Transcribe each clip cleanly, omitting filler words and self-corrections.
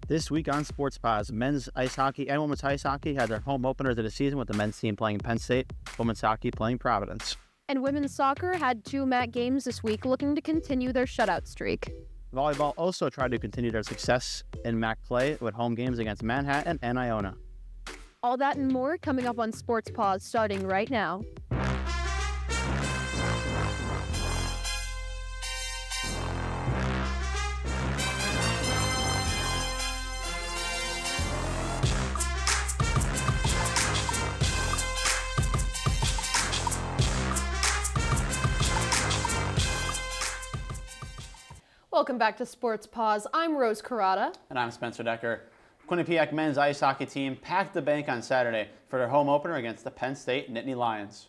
This week on Sports Paws, men's ice hockey and women's ice hockey had their home openers of the season with the men's team playing Penn State, women's hockey playing Providence. And women's soccer had 2 MAC games this week looking to continue their shutout streak. Volleyball also tried to continue their success in MAC play with home games against Manhattan and Iona. All that and more coming up on Sports Paws starting right now. Welcome back to Sports Paws. I'm Rose Carrata. And I'm Spencer Decker. Quinnipiac men's ice hockey team packed the bank on Saturday for their home opener against the Penn State Nittany Lions.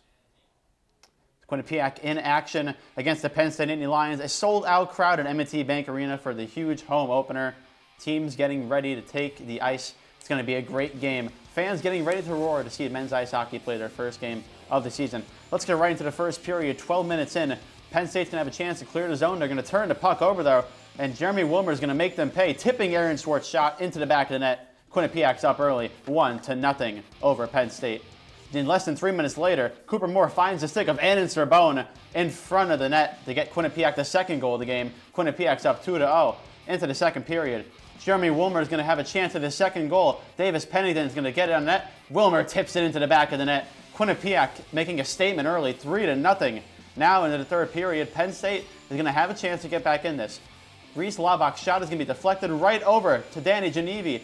Quinnipiac in action against the Penn State Nittany Lions. A sold-out crowd at M&T Bank Arena for the huge home opener. Teams getting ready to take the ice. It's going to be a great game. Fans getting ready to roar to see men's ice hockey play their first game of the season. Let's get right into the first period. 12 minutes in. Penn State's going to have a chance to clear the zone. They're going to turn the puck over, though, and Jeremy Wilmer is going to make them pay, tipping Aaron Schwartz's shot into the back of the net. Quinnipiac's up early, 1-0 over Penn State. Then less than 3 minutes later, Cooper Moore finds the stick of Annan Sorbonne in front of the net to get Quinnipiac the second goal of the game. Quinnipiac's up 2-0 into the second period. Jeremy Wilmer is going to have a chance at his second goal. Davis Pennington is going to get it on net. Wilmer tips it into the back of the net. Quinnipiac making a statement early, 3-0. Now into the third period, Penn State is going to have a chance to get back in this. Reese Laubach's shot is going to be deflected right over to Danny Genevi,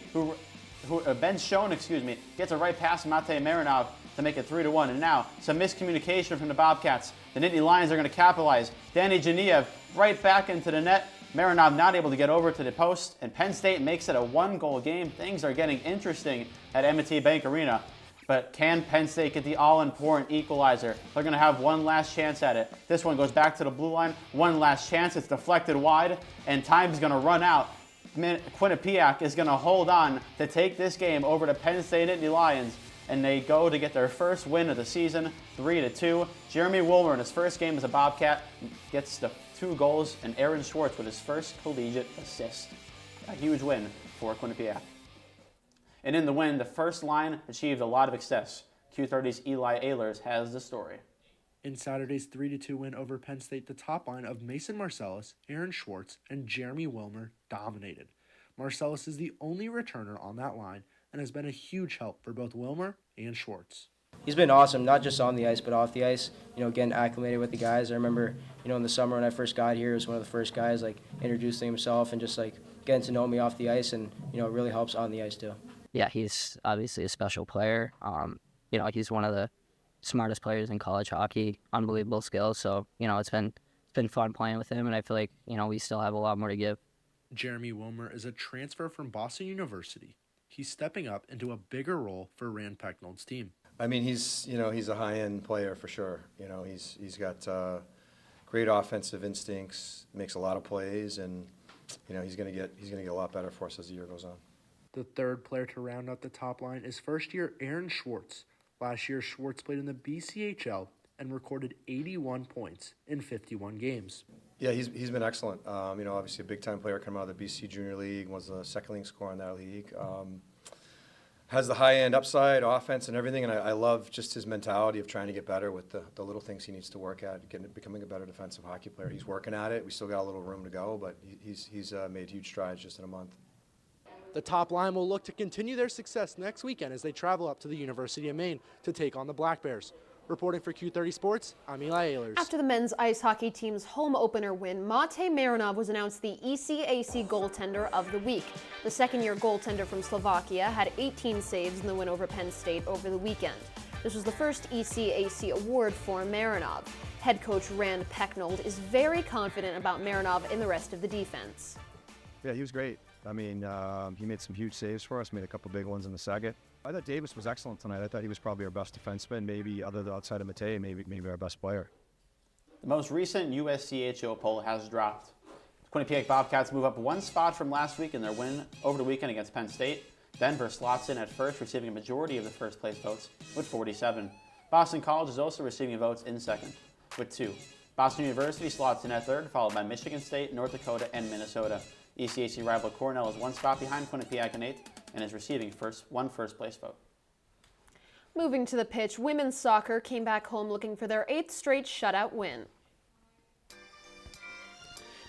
Ben Schoen, gets a right pass from Matej Marinov to make it 3-1. And now some miscommunication from the Bobcats. The Nittany Lions are going to capitalize. Danny Genev right back into the net. Marinov not able to get over to the post, and Penn State makes it a 1-goal game. Things are getting interesting at M&T Bank Arena. But can Penn State get the all-important equalizer? They're going to have one last chance at it. This one goes back to the blue line. One last chance. It's deflected wide, and time's going to run out. Quinnipiac is going to hold on to take this game over to Penn State Nittany Lions, and they go to get their first win of the season, 3-2. Jeremy Wilmer in his first game as a Bobcat gets the 2 goals, and Aaron Schwartz with his first collegiate assist. A huge win for Quinnipiac. And in the win, the first line achieved a lot of success. Q30's Eli Ehlers has the story. In Saturday's 3-2 win over Penn State, the top line of Mason Marcellus, Aaron Schwartz, and Jeremy Wilmer dominated. Marcellus is the only returner on that line and has been a huge help for both Wilmer and Schwartz. He's been awesome, not just on the ice, but off the ice, getting acclimated with the guys. I remember, in the summer when I first got here, he was one of the first guys, introducing himself and just, getting to know me off the ice, and, it really helps on the ice, too. Yeah, he's obviously a special player. He's one of the smartest players in college hockey, unbelievable skills. So, it's been fun playing with him, and I feel like, we still have a lot more to give. Jeremy Wilmer is a transfer from Boston University. He's stepping up into a bigger role for Rand Pecknold's team. I mean, he's a high-end player for sure. He's got great offensive instincts, makes a lot of plays, and he's gonna get a lot better for us as the year goes on. The third player to round out the top line is first-year Aaron Schwartz. Last year, Schwartz played in the BCHL and recorded 81 points in 51 games. Yeah, he's been excellent. Obviously a big-time player coming out of the BC Junior League, was the second-leading scorer in that league. Has the high-end upside, offense, and everything, and I love just his mentality of trying to get better with the little things he needs to work at, becoming a better defensive hockey player. He's working at it. We still got a little room to go, but he's made huge strides just in a month. The top line will look to continue their success next weekend as they travel up to the University of Maine to take on the Black Bears. Reporting for Q30 Sports, I'm Eli Ehlers. After the men's ice hockey team's home opener win, Matej Marinov was announced the ECAC goaltender of the week. The second-year goaltender from Slovakia had 18 saves in the win over Penn State over the weekend. This was the first ECAC award for Marinov. Head coach Rand Pecknold is very confident about Marinov and the rest of the defense. Yeah, he was great. I mean, he made some huge saves for us, made a couple big ones in the second. I thought Davis was excellent tonight. I thought he was probably our best defenseman, maybe outside of Matej, maybe our best player. The most recent USCHO poll has dropped. The Quinnipiac Bobcats move up one spot from last week in their win over the weekend against Penn State. Denver slots in at first, receiving a majority of the first place votes with 47. Boston College is also receiving votes in second with 2. Boston University slots in at third, followed by Michigan State, North Dakota, and Minnesota. ECAC rival Cornell is one spot behind Quinnipiac in 8th and is receiving one first place vote. Moving to the pitch, women's soccer came back home looking for their 8th straight shutout win.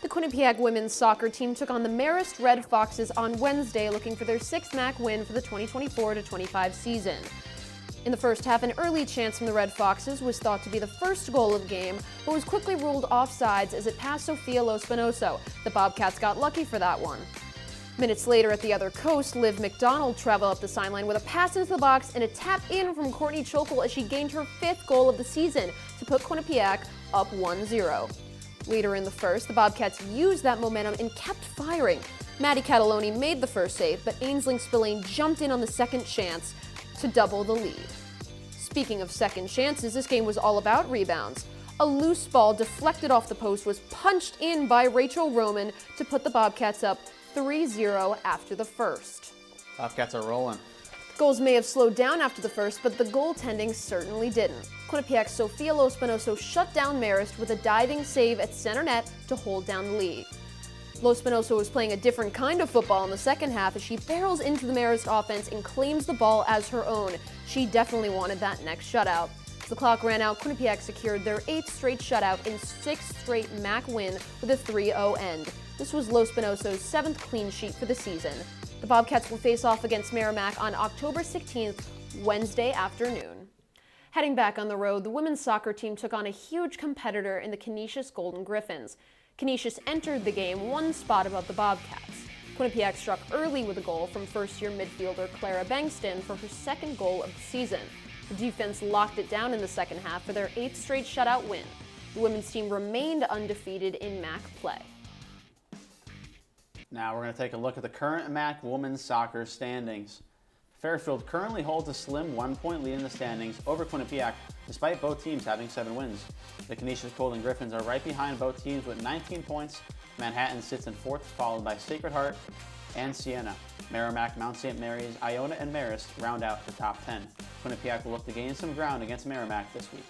The Quinnipiac women's soccer team took on the Marist Red Foxes on Wednesday looking for their 6th MAC win for the 2024-25 season. In the first half, an early chance from the Red Foxes was thought to be the first goal of the game, but was quickly ruled offsides as it passed Sofia Lospinoso. The Bobcats got lucky for that one. Minutes later at the other coast, Liv McDonald traveled up the sideline with a pass into the box and a tap in from Courtney Chokel as she gained her 5th goal of the season to put Quinnipiac up 1-0. Later in the first, the Bobcats used that momentum and kept firing. Maddie Cataloni made the first save, but Ainsling Spillane jumped in on the second chance to double the lead. Speaking of second chances, this game was all about rebounds. A loose ball deflected off the post was punched in by Rachel Roman to put the Bobcats up 3-0 after the first. Bobcats are rolling. Goals may have slowed down after the first, but the goaltending certainly didn't. Quinnipiac's Sofia Lospinoso shut down Marist with a diving save at center net to hold down the lead. Lospinoso was playing a different kind of football in the second half as she barrels into the Marist offense and claims the ball as her own. She definitely wanted that next shutout. As the clock ran out, Quinnipiac secured their 8th straight shutout and 6th straight MAC win with a 3-0 end. This was Lospinoso's 7th clean sheet for the season. The Bobcats will face off against Merrimack on October 16th, Wednesday afternoon. Heading back on the road, the women's soccer team took on a huge competitor in the Canisius Golden Griffins. Canisius entered the game one spot above the Bobcats. Quinnipiac struck early with a goal from first-year midfielder Clara Bankston for her 2nd goal of the season. The defense locked it down in the second half for their 8th straight shutout win. The women's team remained undefeated in MAC play. Now we're going to take a look at the current MAC women's soccer standings. Fairfield currently holds a slim 1-point lead in the standings over Quinnipiac, despite both teams having 7 wins. The Canisius Golden Griffins are right behind both teams with 19 points. Manhattan sits in 4th, followed by Sacred Heart and Siena. Merrimack, Mount St. Mary's, Iona, and Marist round out the top 10. Quinnipiac will look to gain some ground against Merrimack this week.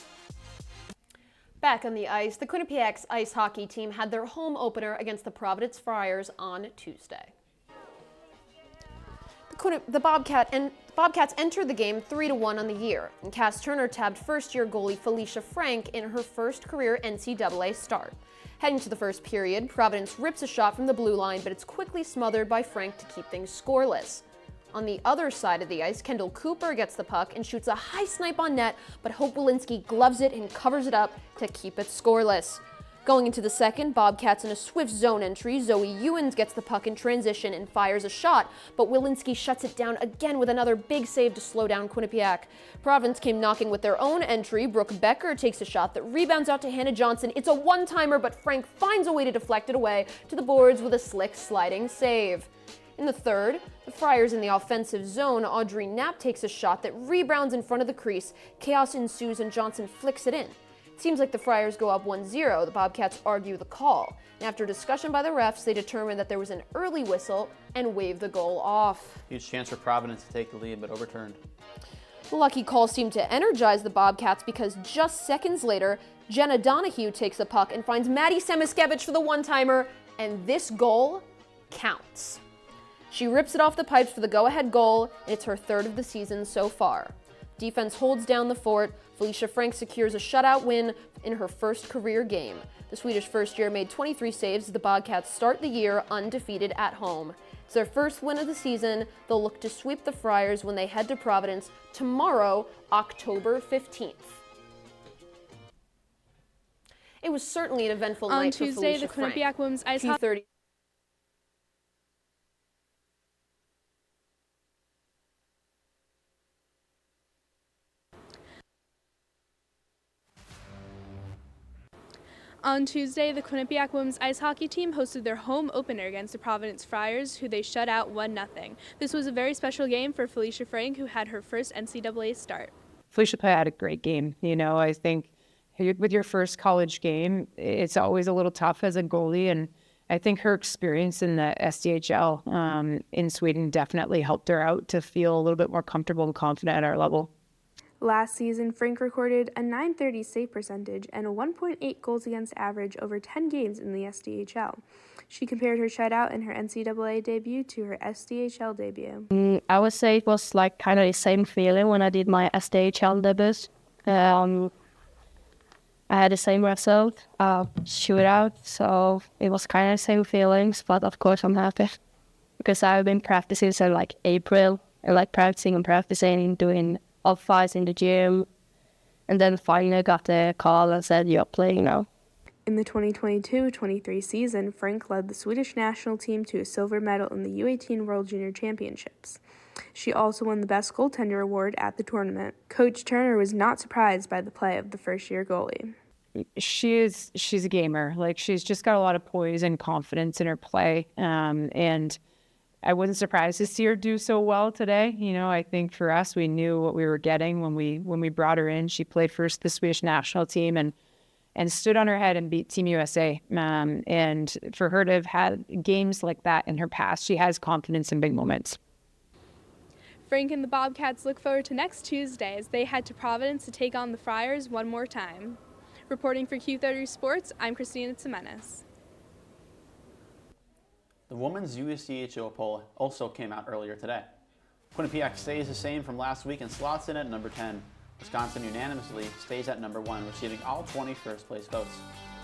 Back on the ice, the Quinnipiac's ice hockey team had their home opener against the Providence Friars on Tuesday. The Bobcats entered the game 3-1 on the year, and Cass Turner tabbed first-year goalie Felicia Frank in her first career NCAA start. Heading to the first period, Providence rips a shot from the blue line, but it's quickly smothered by Frank to keep things scoreless. On the other side of the ice, Kendall Cooper gets the puck and shoots a high snipe on net, but Hope Walensky gloves it and covers it up to keep it scoreless. Going into the second, Bobcats in a swift zone entry, Zoe Ewens gets the puck in transition and fires a shot, but Walensky shuts it down again with another big save to slow down Quinnipiac. Providence came knocking with their own entry. Brooke Becker takes a shot that rebounds out to Hannah Johnson. It's a one-timer, but Frank finds a way to deflect it away to the boards with a slick sliding save. In the third, the Friars in the offensive zone, Audrey Knapp takes a shot that rebounds in front of the crease. Chaos ensues and Johnson flicks it in. It seems like the Friars go up 1-0. The Bobcats argue the call. And after discussion by the refs, they determined that there was an early whistle and wave the goal off. Huge chance for Providence to take the lead, but overturned. The lucky call seemed to energize the Bobcats because just seconds later, Jenna Donahue takes the puck and finds Maddie Semiskevich for the one-timer, and this goal counts. She rips it off the pipes for the go-ahead goal, and it's her 3rd of the season so far. Defense holds down the fort. Felicia Frank secures a shutout win in her first career game. The Swedish first year made 23 saves as the Bobcats start the year undefeated at home. It's their first win of the season. They'll look to sweep the Friars when they head to Providence tomorrow, October 15th. It was certainly an eventful night for Felicia On Tuesday, the Frank. Quinnipiac women's ice hockey. On Tuesday, the Quinnipiac women's ice hockey team hosted their home opener against the Providence Friars, who they shut out 1-0. This was a very special game for Felicia Frank, who had her first NCAA start. Felicia had a great game. You know, I think with your first college game, it's always a little tough as a goalie, and I think her experience in the SDHL in Sweden definitely helped her out to feel a little bit more comfortable and confident at our level. Last season, Frank recorded a .930 save percentage and a 1.8 goals against average over 10 games in the SDHL. She compared her shutout in her NCAA debut to her SDHL debut. I would say it was like kind of the same feeling when I did my SDHL debut. I had the same result, shootout, so it was kind of the same feelings, but of course I'm happy because I've been practicing since like April, practicing, doing off fights in the gym, and then finally got the call and said, you're playing now. In the 2022-23 season, Frank led the Swedish national team to a silver medal in the U18 World Junior Championships. She also won the Best Goaltender award at the tournament. Coach Turner was not surprised by the play of the first-year goalie. She's a gamer. Like, she's just got a lot of poise and confidence in her play, and I wasn't surprised to see her do so well today. You know, I think for us, we knew what we were getting when we brought her in. She played for the Swedish national team and stood on her head and beat Team USA. And for her to have had games like that in her past, she has confidence in big moments. Frank and the Bobcats look forward to next Tuesday as they head to Providence to take on the Friars one more time. Reporting for Q30 Sports, I'm Christina Tsimenes. The women's USDHO poll also came out earlier today. Quinnipiac stays the same from last week and slots in at number 10. Wisconsin unanimously stays at number 1, receiving all 20 first-place votes.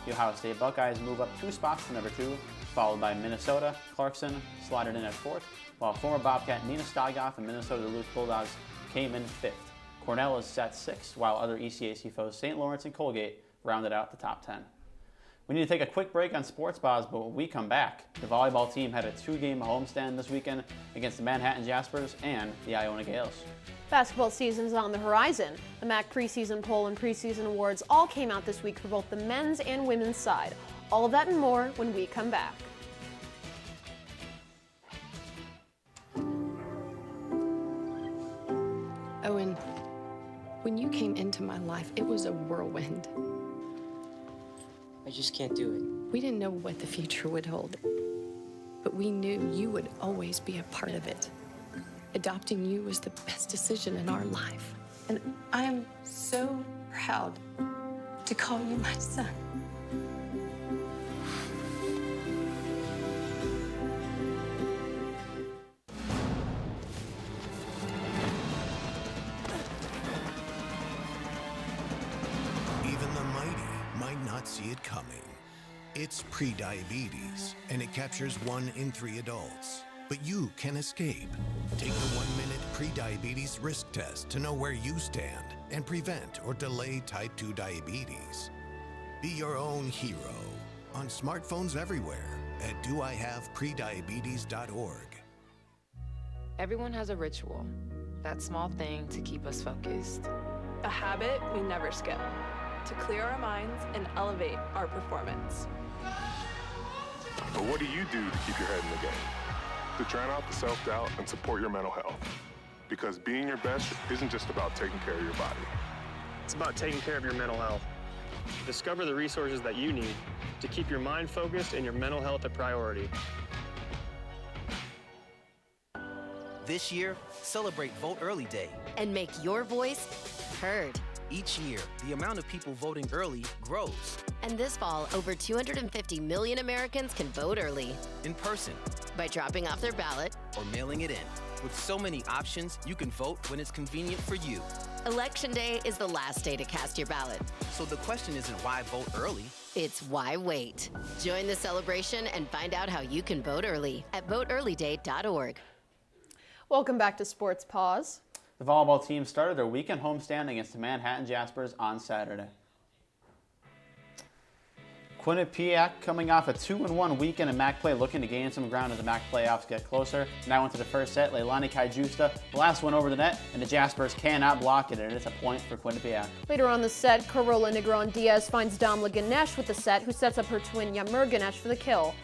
The Ohio State Buckeyes move up 2 spots to number 2, followed by Minnesota. Clarkson slotted in at 4th, while former Bobcat Nina Steigoff and Minnesota Duluth Bulldogs came in 5th. Cornell is at 6th, while other ECAC foes St. Lawrence and Colgate rounded out the top 10. We need to take a quick break on Sports Paws, but when we come back, the volleyball team had a 2-game homestand this weekend against the Manhattan Jaspers and the Iona Gales. Basketball season is on the horizon. The MAC preseason poll and preseason awards all came out this week for both the men's and women's side. All of that and more when we come back. Owen, when you came into my life, it was a whirlwind. I just can't do it. We didn't know what the future would hold, but we knew you would always be a part of it. Adopting you was the best decision in our life, and I am so proud to call you my son. See it coming. It's prediabetes, and it captures 1 in 3 adults. But you can escape. Take the 1-minute prediabetes risk test to know where you stand and prevent or delay type 2 diabetes. Be your own hero on smartphones everywhere at doihaveprediabetes.org. Everyone has a ritual, that small thing to keep us focused. A habit we never skip, to clear our minds and elevate our performance. But what do you do to keep your head in the game? To drown out the self-doubt and support your mental health. Because being your best isn't just about taking care of your body. It's about taking care of your mental health. Discover the resources that you need to keep your mind focused and your mental health a priority. This year, celebrate Vote Early Day. And make your voice heard. Each year, the amount of people voting early grows. And this fall, over 250 million Americans can vote early. In person. By dropping off their ballot. Or mailing it in. With so many options, you can vote when it's convenient for you. Election Day is the last day to cast your ballot. So the question isn't why vote early. It's why wait. Join the celebration and find out how you can vote early at voteearlyday.org. Welcome back to Sports Paws. The volleyball team started their weekend homestand against the Manhattan Jaspers on Saturday. Quinnipiac coming off a 2-1 weekend in MAC play, looking to gain some ground as the MAC playoffs get closer. Now into the first set, Leilani Kaijusta, the last one over the net, and the Jaspers cannot block it, and it's a point for Quinnipiac. Later on the set, Carola Negron-Diaz finds Damla Ganesh with the set, who sets up her twin Yamur Ganesh for the kill.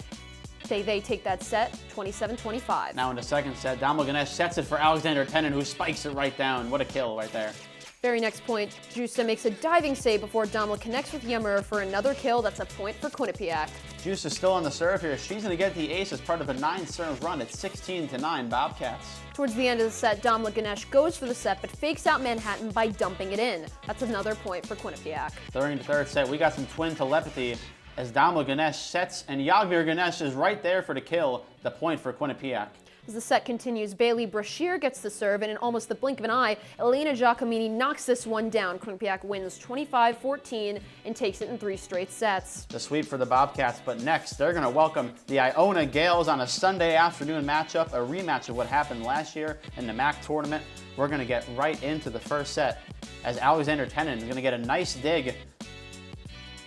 They take that set 27-25. Now in the second set, Damla Ganesh sets it for Alexander Tenen, who spikes it right down. What a kill right there. Very next point, Justa makes a diving save before Damla connects with Yammer for another kill. That's a point for Quinnipiac. Juice is still on the serve here. She's going to get the ace as part of a 9-serve run. It's 16-9 Bobcats. Towards the end of the set, Damla Ganesh goes for the set but fakes out Manhattan by dumping it in. That's another point for Quinnipiac. During the third set, we got some twin telepathy as Damla Ganesh sets, and Yagbir Ganesh is right there for the kill, the point for Quinnipiac. As the set continues, Bailey Brashear gets the serve, and in almost the blink of an eye, Elena Giacomini knocks this one down. Quinnipiac wins 25-14 and takes it in 3 straight sets. The sweep for the Bobcats, but next they're going to welcome the Iona Gales on a Sunday afternoon matchup, a rematch of what happened last year in the MAC tournament. We're going to get right into the first set as Alexander Tenen is going to get a nice dig,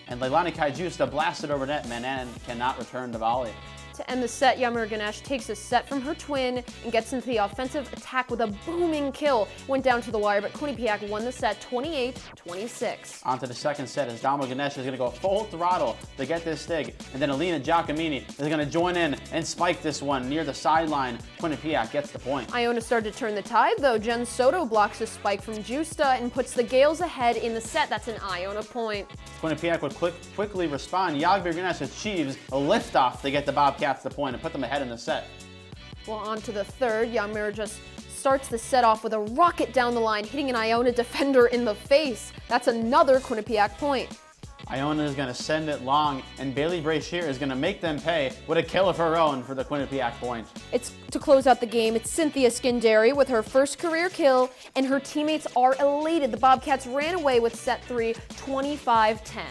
and Leilani Kaijusta blasted over net. Manan cannot return the volley. To end the set, Yammer Ganesh takes a set from her twin and gets into the offensive attack with a booming kill. Went down to the wire, but Quinnipiac won the set 28-26. On to the second set as Damla Ganesh is going to go full throttle to get this dig. And then Elena Giacomini is going to join in and spike this one near the sideline. Quinnipiac gets the point. Iona started to turn the tide, though. Jen Soto blocks a spike from Justa and puts the Gales ahead in the set. That's an Iona point. Quinnipiac would quickly respond. Yagbir Ganesh achieves a liftoff to get the Bobcats the point and put them ahead in the set. Well, on to the third. Yamir just starts the set off with a rocket down the line, hitting an Iona defender in the face. That's another Quinnipiac point. Iona is going to send it long, and Bailey Brashear is going to make them pay with a kill of her own for the Quinnipiac point. It's to close out the game. It's Cynthia Skindary with her first career kill, and her teammates are elated. The Bobcats ran away with set 3, 25-10.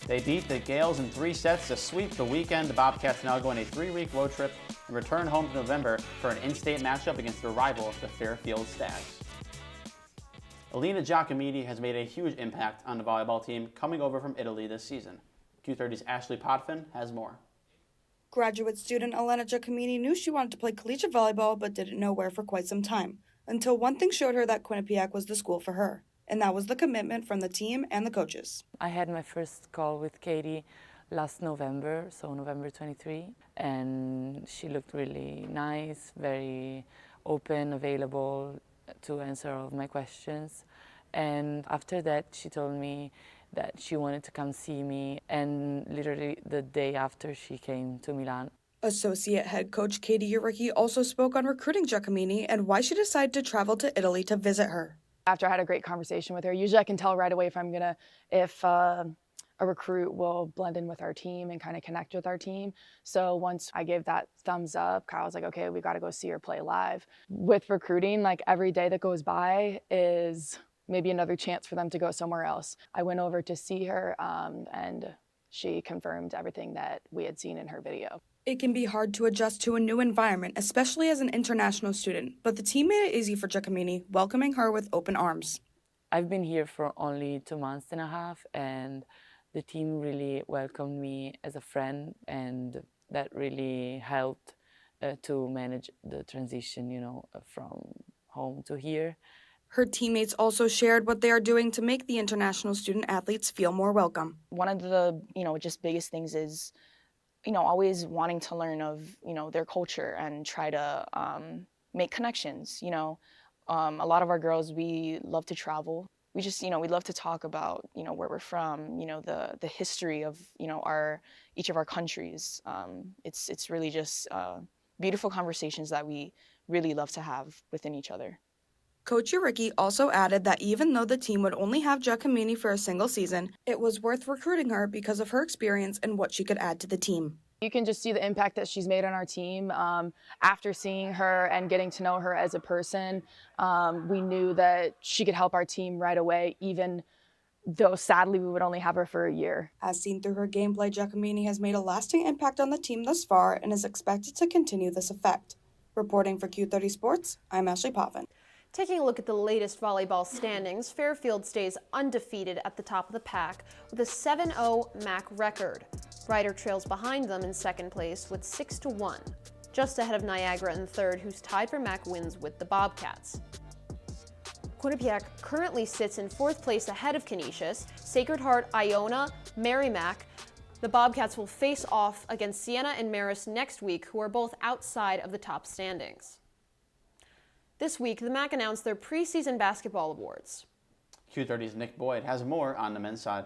They beat the Gales in 3 sets to sweep the weekend. The Bobcats now go on a 3-week road trip and return home to November for an in-state matchup against their rival, the Fairfield Stags. Elena Giacomini has made a huge impact on the volleyball team coming over from Italy this season. Q30's Ashley Podfin has more. Graduate student Elena Giacomini knew she wanted to play collegiate volleyball but didn't know where for quite some time, until one thing showed her that Quinnipiac was the school for her. And that was the commitment from the team and the coaches. I had my first call with Katie last November, so November 23, and she looked really nice, very open, available to answer all of my questions. And after that, she told me that she wanted to come see me, and literally the day after she came to Milan. Associate head coach Katie Uricki also spoke on recruiting Giacomini and why she decided to travel to Italy to visit her. After I had a great conversation with her, usually I can tell right away if a recruit will blend in with our team and kind of connect with our team. So once I gave that thumbs up, Kyle was like, okay, we got to go see her play live. With recruiting, like every day that goes by is maybe another chance for them to go somewhere else. I went over to see her and she confirmed everything that we had seen in her video. It can be hard to adjust to a new environment, especially as an international student, but the team made it easy for Giacomini, welcoming her with open arms. I've been here for only 2.5 months, and the team really welcomed me as a friend, and that really helped to manage the transition, from home to here. Her teammates also shared what they are doing to make the international student athletes feel more welcome. One of the, just biggest things is always wanting to learn of, their culture and try to make connections. A lot of our girls, we love to travel. We just, we love to talk about, where we're from, the history of, each of our countries. It's really just beautiful conversations that we really love to have within each other. Coach Uricki also added that even though the team would only have Giacomini for a single season, it was worth recruiting her because of her experience and what she could add to the team. You can just see the impact that she's made on our team. After seeing her and getting to know her as a person, we knew that she could help our team right away, even though sadly we would only have her for a year. As seen through her gameplay, Giacomini has made a lasting impact on the team thus far and is expected to continue this effect. Reporting for Q30 Sports, I'm Ashley Potvin. Taking a look at the latest volleyball standings, Fairfield stays undefeated at the top of the pack with a 7-0 MAC record. Ryder trails behind them in second place with 6-1, just ahead of Niagara in third, who's tied for MAC wins with the Bobcats. Quinnipiac currently sits in fourth place ahead of Canisius, Sacred Heart, Iona, Merrimack. The Bobcats will face off against Siena and Marist next week, who are both outside of the top standings. This week, the MAC announced their preseason basketball awards. Q30's Nick Boyd has more on the men's side.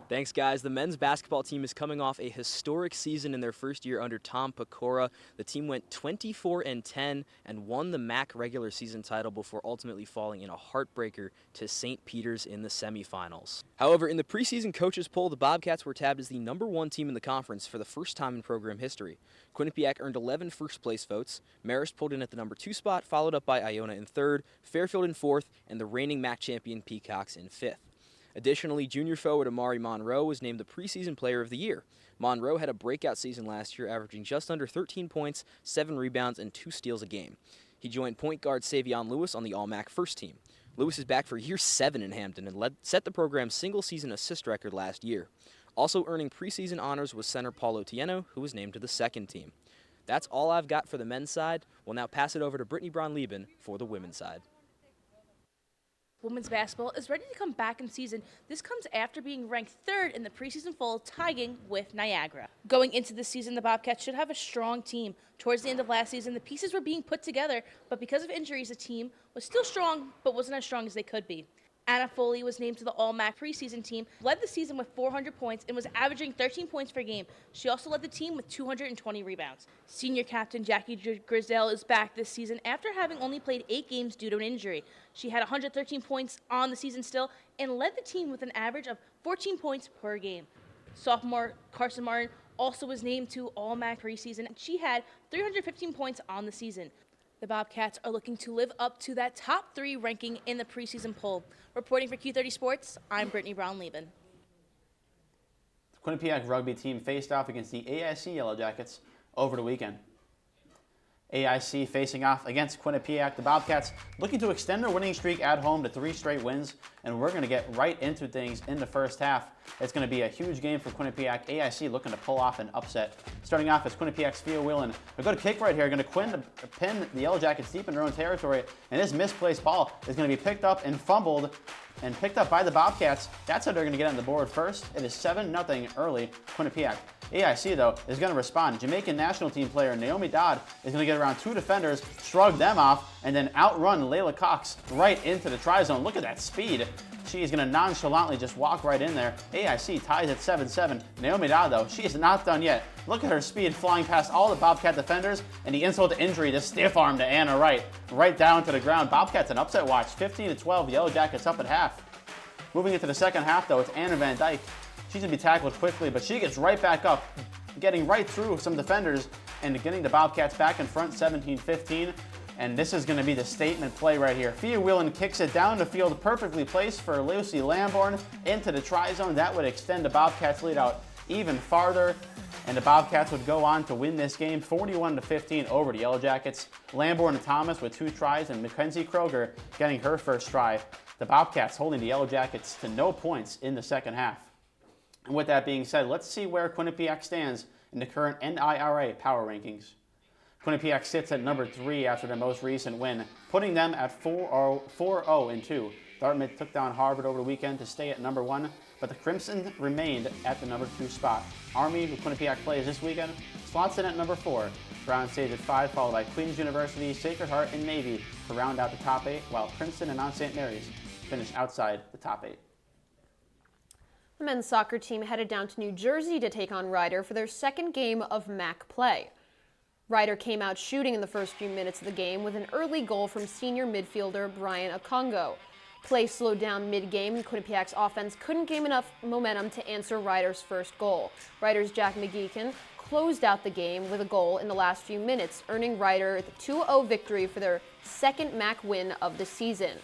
Thanks, guys. The men's basketball team is coming off a historic season in their first year under Tom Pecora. The team went 24-10 and won the MAC regular season title before ultimately falling in a heartbreaker to St. Peter's in the semifinals. However, in the preseason coaches poll, the Bobcats were tabbed as the #1 team in the conference for the first time in program history. Quinnipiac earned 11 first-place votes. Marist pulled in at the #2 spot, followed up by Iona in 3rd, Fairfield in 4th, and the reigning MAC champion Peacocks in 5th. Additionally, junior forward Amari Monroe was named the preseason player of the year. Monroe had a breakout season last year, averaging just under 13 points, 7 rebounds, and 2 steals a game. He joined point guard Savion Lewis on the All-MAC first team. Lewis is back for year 7 in Hampton and set the program's single-season assist record last year. Also earning preseason honors was center Paul Otieno, who was named to the second team. That's all I've got for the men's side. We'll now pass it over to Brittany Braun-Lieben for the women's side. Women's basketball is ready to come back in season. This comes after being ranked 3rd in the preseason poll, tying with Niagara. Going into the season, the Bobcats should have a strong team. Towards the end of last season, the pieces were being put together, but because of injuries, the team was still strong, but wasn't as strong as they could be. Anna Foley was named to the All-MAC preseason team, led the season with 400 points, and was averaging 13 points per game. She also led the team with 220 rebounds. Senior captain Jackie Grizel is back this season after having only played 8 games due to an injury. She had 113 points on the season still and led the team with an average of 14 points per game. Sophomore Carson Martin also was named to All-MAC preseason. She had 315 points on the season. The Bobcats are looking to live up to that top 3 ranking in the preseason poll. Reporting for Q30 Sports, I'm Brittany Braun-Lieben. The Quinnipiac rugby team faced off against the AIC Yellow Jackets over the weekend. AIC facing off against Quinnipiac. The Bobcats looking to extend their winning streak at home to 3 straight wins, and we're going to get right into things in the first half. It's going to be a huge game for Quinnipiac. AIC looking to pull off an upset. Starting off is Quinnipiac's Thea Whelan. They're going to kick right here, going to pin the Yellow Jackets deep in their own territory, and this misplaced ball is going to be picked up and fumbled and picked up by the Bobcats. That's how they're going to get on the board first. It is 7-0 early Quinnipiac. AIC, though, is going to respond. Jamaican national team player Naomi Dodd is going to get around 2 defenders, shrug them off, and then outrun Layla Cox right into the try zone. Look at that speed. She is going to nonchalantly just walk right in there. AIC ties at 7-7. Naomi Dodd, though, she is not done yet. Look at her speed flying past all the Bobcat defenders, and the insult to injury, the stiff arm to Anna Wright, right down to the ground. Bobcats an upset watch, 15-12, Yellow Jackets up at half. Moving into the second half, though, it's Anna Van Dyke. She's going to be tackled quickly, but she gets right back up, getting right through some defenders and getting the Bobcats back in front, 17-15. And this is going to be the statement play right here. Thea Whelan kicks it down the field, perfectly placed for Lucy Lamborn into the try zone. That would extend the Bobcats lead out even farther, and the Bobcats would go on to win this game 41-15 over the Yellow Jackets. Lamborn and Thomas with 2 tries, and Mackenzie Kroger getting her first try. The Bobcats holding the Yellow Jackets to no points in the second half. And with that being said, let's see where Quinnipiac stands in the current NIRA power rankings. Quinnipiac sits at number 3 after their most recent win, putting them at 4-0-2. Dartmouth took down Harvard over the weekend to stay at number 1, but the Crimson remained at the number 2 spot. Army, who Quinnipiac plays this weekend, slots in at number 4. Brown stays at 5, followed by Queen's University, Sacred Heart, and Navy to round out the top 8, while Princeton and Mount St. Mary's finish outside the top 8. The men's soccer team headed down to New Jersey to take on Ryder for their second game of MAC play. Ryder came out shooting in the first few minutes of the game with an early goal from senior midfielder Brian Okongo. Play slowed down mid-game, and Quinnipiac's offense couldn't gain enough momentum to answer Ryder's first goal. Ryder's Jack McGeekin closed out the game with a goal in the last few minutes, earning Ryder the 2-0 victory for their second MAC win of the season.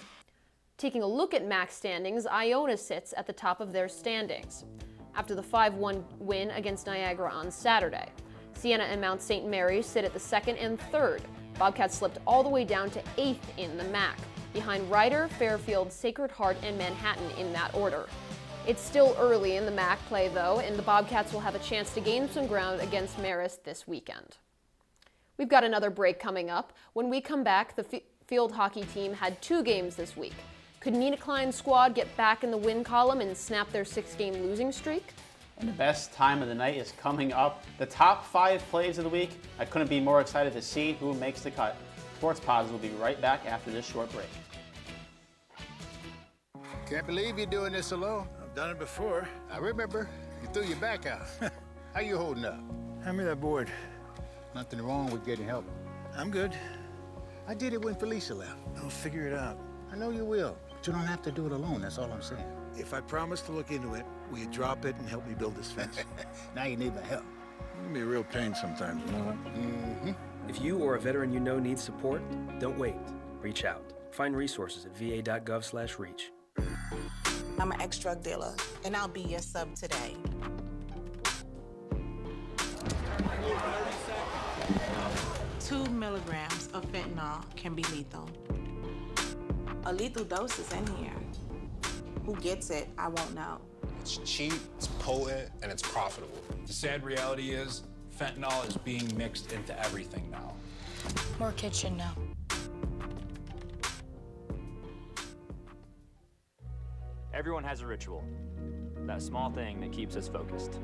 Taking a look at MAC standings, Iona sits at the top of their standings after the 5-1 win against Niagara on Saturday. Siena and Mount St. Mary's sit at the 2nd and 3rd. Bobcats slipped all the way down to 8th in the MAC, behind Ryder, Fairfield, Sacred Heart, and Manhattan in that order. It's still early in the MAC play, though, and the Bobcats will have a chance to gain some ground against Marist this weekend. We've got another break coming up. When we come back, the field hockey team had 2 games this week. Could Nina Klein's squad get back in the win column and snap their 6-game losing streak? And the best time of the night is coming up. The top 5 plays of the week. I couldn't be more excited to see who makes the cut. Sports Paws will be right back after this short break. Can't believe you're doing this alone. I've done it before. I remember. You threw your back out. How you holding up? Hand me that board. Nothing wrong with getting help. I'm good. I did it when Felicia left. I'll figure it out. I know you will, but you don't have to do it alone. That's all I'm saying. If I promise to look into it, will you drop it and help me build this fence? Now you need my help. It can be a real pain sometimes, you know what? Mm-hmm. If you or a veteran you know needs support, don't wait. Reach out. Find resources at va.gov/reach. I'm an ex-drug dealer, and I'll be your sub today. Two milligrams of fentanyl can be lethal. A lethal dose is in here. Who gets it, I won't know. It's cheap, it's potent, and it's profitable. The sad reality is, fentanyl is being mixed into everything now. More kids should know. Everyone has a ritual, that small thing that keeps us focused.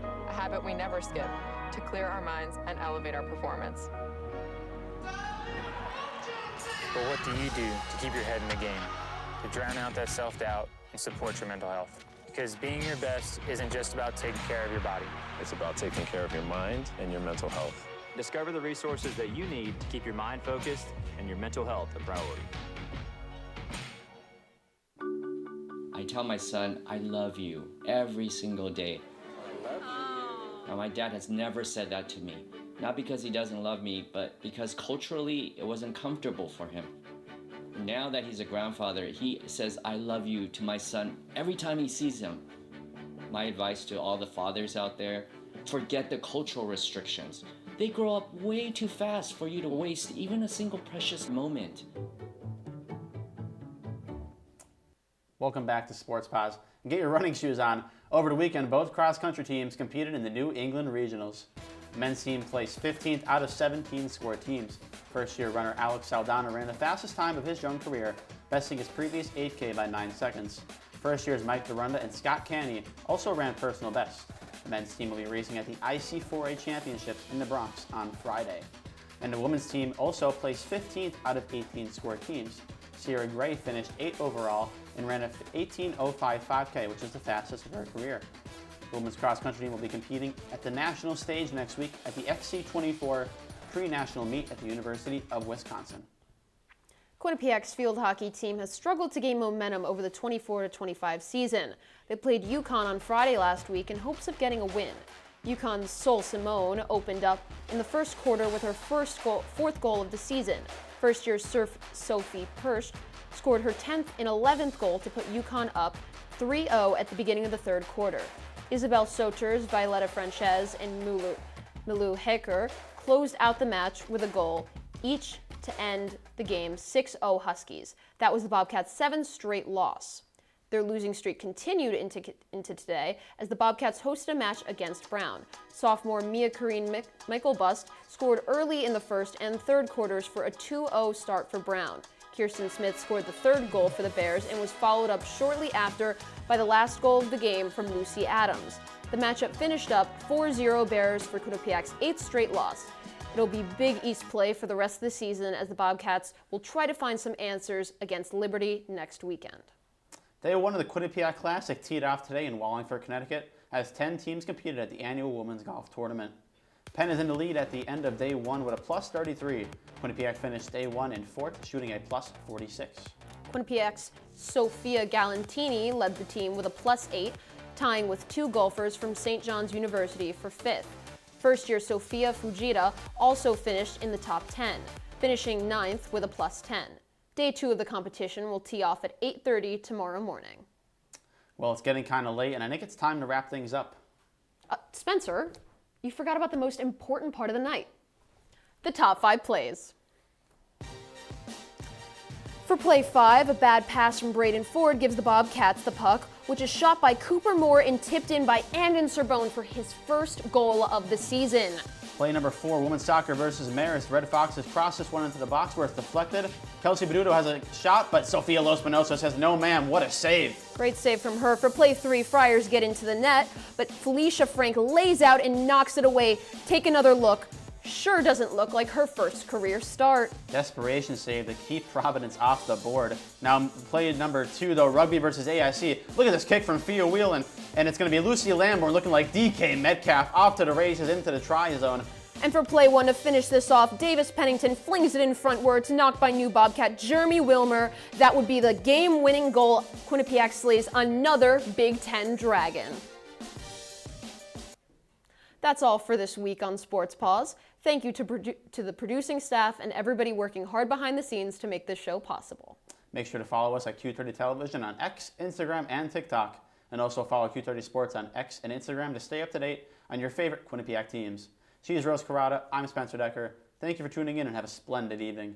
A habit we never skip to clear our minds and elevate our performance. But what do you do to keep your head in the game, to drown out that self-doubt and support your mental health? Because being your best isn't just about taking care of your body. It's about taking care of your mind and your mental health. Discover the resources that you need to keep your mind focused and your mental health a priority. I tell my son, I love you every single day. Now, my dad has never said that to me. Not because he doesn't love me, but because culturally it wasn't comfortable for him. Now that he's a grandfather, he says, I love you to my son every time he sees him. My advice to all the fathers out there, forget the cultural restrictions. They grow up way too fast for you to waste even a single precious moment. Welcome back to Sports Paws. Get your running shoes on. Over the weekend, both cross-country teams competed in the New England Regionals. The men's team placed 15th out of 17 score teams. First-year runner Alex Saldana ran the fastest time of his young career, besting his previous 8K by 9 seconds. First year's Mike Durunda and Scott Canny also ran personal best. The men's team will be racing at the IC4A Championships in the Bronx on Friday. And the women's team also placed 15th out of 18 score teams. Sierra Gray finished 8th overall and ran a 18.05 5K, which is the fastest of her career. The women's cross-country team will be competing at the national stage next week at the XC24 pre-national meet at the University of Wisconsin. Quinnipiac's field hockey team has struggled to gain momentum over the 24-25 season. They played UConn on Friday last week in hopes of getting a win. UConn's Sol Simone opened up in the first quarter with her fourth goal of the season. First-year Surf Sophie Persch scored her 10th and 11th goal to put UConn up 3-0 at the beginning of the third quarter. Isabel Soters, Violetta Frances, and Milou Hecker closed out the match with a goal, each to end the game 6-0 Huskies. That was the Bobcats' 7th straight loss. Their losing streak continued into today as the Bobcats hosted a match against Brown. Sophomore Mia Karine Michael-Bust scored early in the first and third quarters for a 2-0 start for Brown. Kirsten Smith scored the third goal for the Bears and was followed up shortly after by the last goal of the game from Lucy Adams. The matchup finished up 4-0 Bears for Quinnipiac's 8th straight loss. It'll be Big East play for the rest of the season as the Bobcats will try to find some answers against Liberty next weekend. Day 1 of the Quinnipiac Classic teed off today in Wallingford, Connecticut, as 10 teams competed at the annual women's golf tournament. Penn is in the lead at the end of day 1 with a plus 33. Quinnipiac finished day 1 in 4th, shooting a plus 46. Quinnipiac's Sophia Galantini led the team with a plus 8, tying with 2 golfers from St. John's University for 5th. First-year Sophia Fujita also finished in the top 10, finishing 9th with a plus 10. Day 2 of the competition will tee off at 8:30 tomorrow morning. Well, it's getting kind of late, and I think it's time to wrap things up. Spencer, you forgot about the most important part of the night. The top 5 plays. For play 5, a bad pass from Braden Ford gives the Bobcats the puck, which is shot by Cooper Moore and tipped in by Andon Sorbonne for his first goal of the season. Play number 4, women's soccer versus Marist. Red Foxes cross this one into the box where it's deflected. Kelsey Beduto has a shot, but Sofia Los Manosos says, no ma'am, what a save. Great save from her. For play 3, Friars get into the net, but Felicia Frank lays out and knocks it away. Take another look. sure doesn't look like her first career start. Desperation save to keep Providence off the board. Now play number 2 though, rugby versus AIC. Look at this kick from Fia Whelan, and it's going to be Lucy Lamborn looking like DK Metcalf off to the races into the try zone. And for play 1 to finish this off, Davis Pennington flings it in front where it's knocked by new Bobcat Jeremy Wilmer. That would be the game-winning goal. Quinnipiac slays another Big Ten Dragon. That's all for this week on Sports Paws. Thank you to the producing staff and everybody working hard behind the scenes to make this show possible. Make sure to follow us at Q30 Television on X, Instagram, and TikTok. And also follow Q30 Sports on X and Instagram to stay up to date on your favorite Quinnipiac teams. She is Rose Carrata. I'm Spencer Decker. Thank you for tuning in and have a splendid evening.